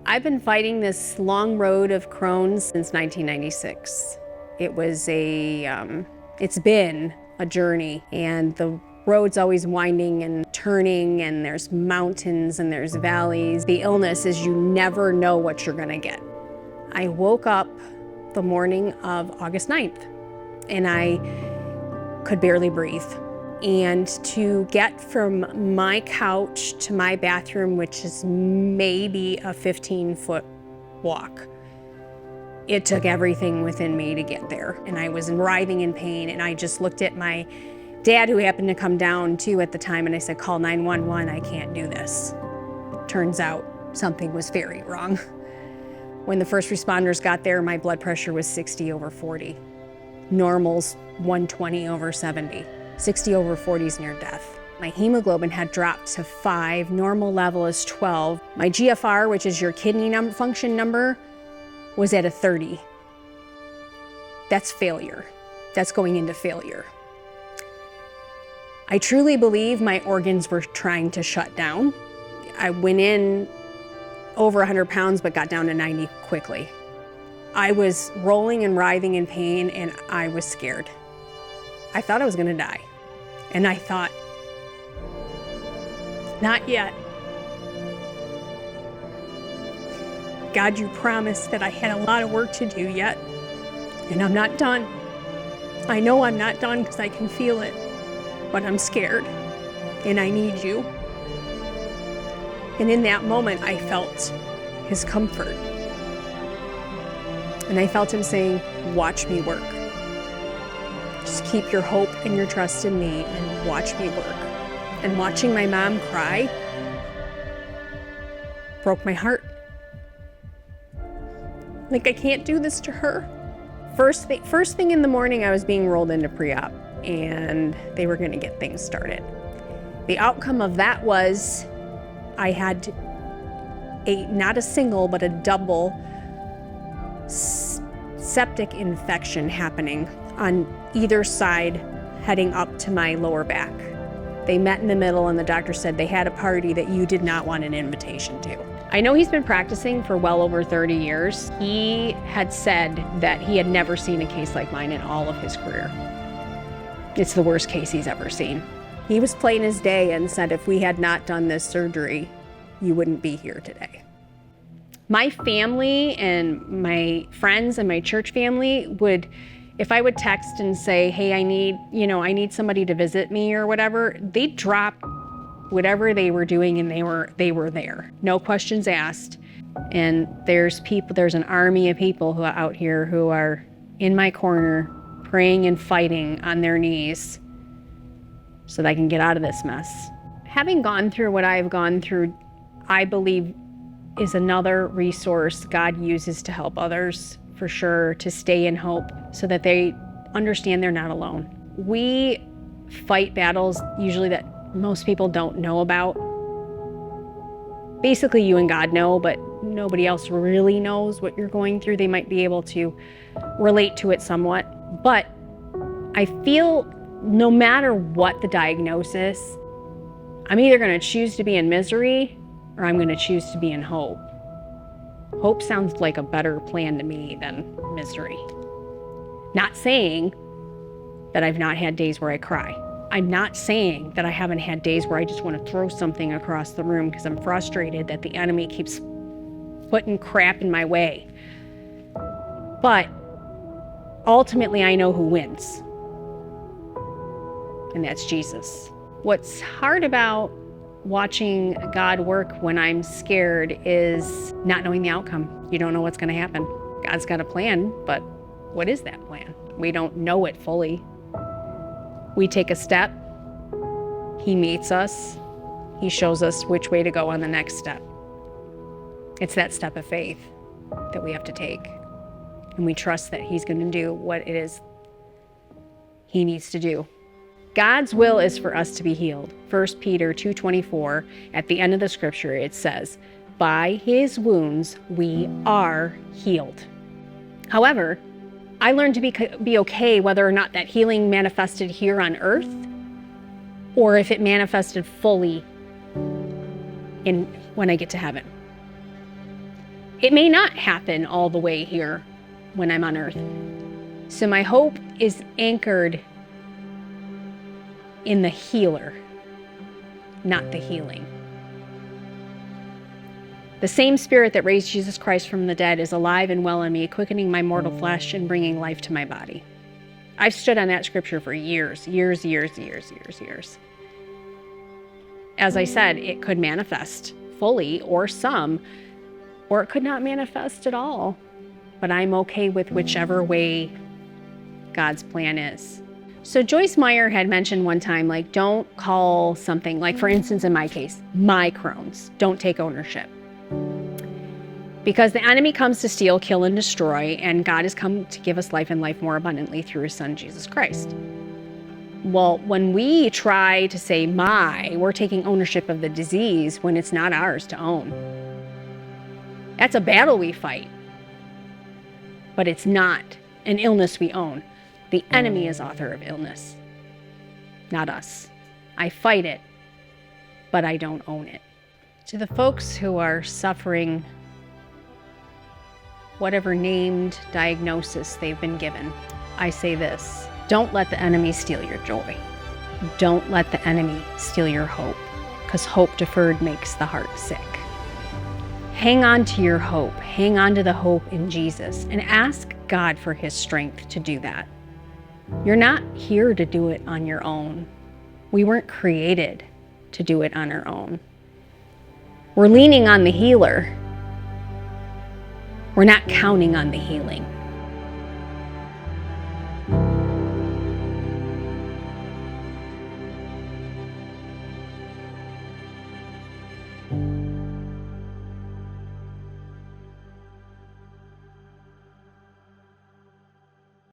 I've been fighting this long road of Crohn's since 1996. It's been a journey, and the road's always winding and turning, and there's mountains and there's valleys. The illness is you never know what you're gonna get. I woke up the morning of August 9th, and I could barely breathe. And to get from my couch to my bathroom, which is maybe a 15-foot walk, it took everything within me to get there. And I was writhing in pain, and I just looked at my dad, who happened to come down too at the time, and I said, "Call 911, I can't do this." Turns out something was very wrong. When the first responders got there, my blood pressure was 60/40. Normal's 120/70. 60/40 is near death. My hemoglobin had dropped to 5, normal level is 12. My GFR, which is your kidney function number, was at a 30. That's failure. That's going into failure. I truly believe my organs were trying to shut down. I went in over 100 pounds, but got down to 90 quickly. I was rolling and writhing in pain, and I was scared. I thought I was gonna die. And I thought, not yet. God, you promised that I had a lot of work to do yet, and I'm not done. I know I'm not done because I can feel it, but I'm scared, and I need you. And in that moment, I felt his comfort. And I felt him saying, "Watch me work. Just keep your hope and your trust in me and watch me work." And watching my mom cry broke my heart. Like, I can't do this to her. First thing in the morning, I was being rolled into pre-op, and they were gonna get things started. The outcome of that was I had not a single, but a double septic infection happening on either side heading up to my lower back. They met in the middle, and the doctor said they had a party that you did not want an invitation to. I know he's been practicing for well over 30 years. He had said that he had never seen a case like mine in all of his career. It's the worst case he's ever seen. He was plain as day and said, if we had not done this surgery, you wouldn't be here today. My family and my friends and my church family would, if I would text and say, hey, I need somebody to visit me or whatever, they'd drop whatever they were doing, and they were there. No questions asked. And there's an army of people who are out here who are in my corner, praying and fighting on their knees so that I can get out of this mess. Having gone through what I've gone through, I believe is another resource God uses to help others, for sure, to stay in hope so that they understand they're not alone. We fight battles usually that most people don't know about. Basically, you and God know, but nobody else really knows what you're going through. They might be able to relate to it somewhat. But I feel no matter what the diagnosis, I'm either going to choose to be in misery or I'm going to choose to be in hope. Hope sounds like a better plan to me than misery. Not saying that I've not had days where I cry. I'm not saying that I haven't had days where I just want to throw something across the room because I'm frustrated that the enemy keeps putting crap in my way. But ultimately, I know who wins, and that's Jesus. What's hard about watching God work when I'm scared is not knowing the outcome. You don't know what's going to happen. God's got a plan, but what is that plan? We don't know it fully. We take a step, he meets us, he shows us which way to go on the next step. It's that step of faith that we have to take. And we trust that he's going to do what it is he needs to do. God's will is for us to be healed. 1 Peter 2:24, at the end of the scripture, it says, by his wounds we are healed. However, I learned to be okay whether or not that healing manifested here on earth or if it manifested fully when I get to heaven. It may not happen all the way here when I'm on earth. So my hope is anchored in the healer, not the healing. The same Spirit that raised Jesus Christ from the dead is alive and well in me, quickening my mortal flesh and bringing life to my body. I've stood on that scripture for years. As I said, it could manifest fully or some, or it could not manifest at all. But I'm okay with whichever way God's plan is. So Joyce Meyer had mentioned one time, like, don't call something, like for instance, in my case, my Crohn's. Don't take ownership. Because the enemy comes to steal, kill, and destroy, and God has come to give us life and life more abundantly through his son, Jesus Christ. Well, when we try to say we're taking ownership of the disease when it's not ours to own. That's a battle we fight. But it's not an illness we own. The enemy is author of illness, not us. I fight it, but I don't own it. To the folks who are suffering whatever named diagnosis they've been given, I say this: don't let the enemy steal your joy. Don't let the enemy steal your hope, because hope deferred makes the heart sick. Hang on to your hope. Hang on to the hope in Jesus and ask God for his strength to do that. You're not here to do it on your own. We weren't created to do it on our own. We're leaning on the healer. We're not counting on the healing.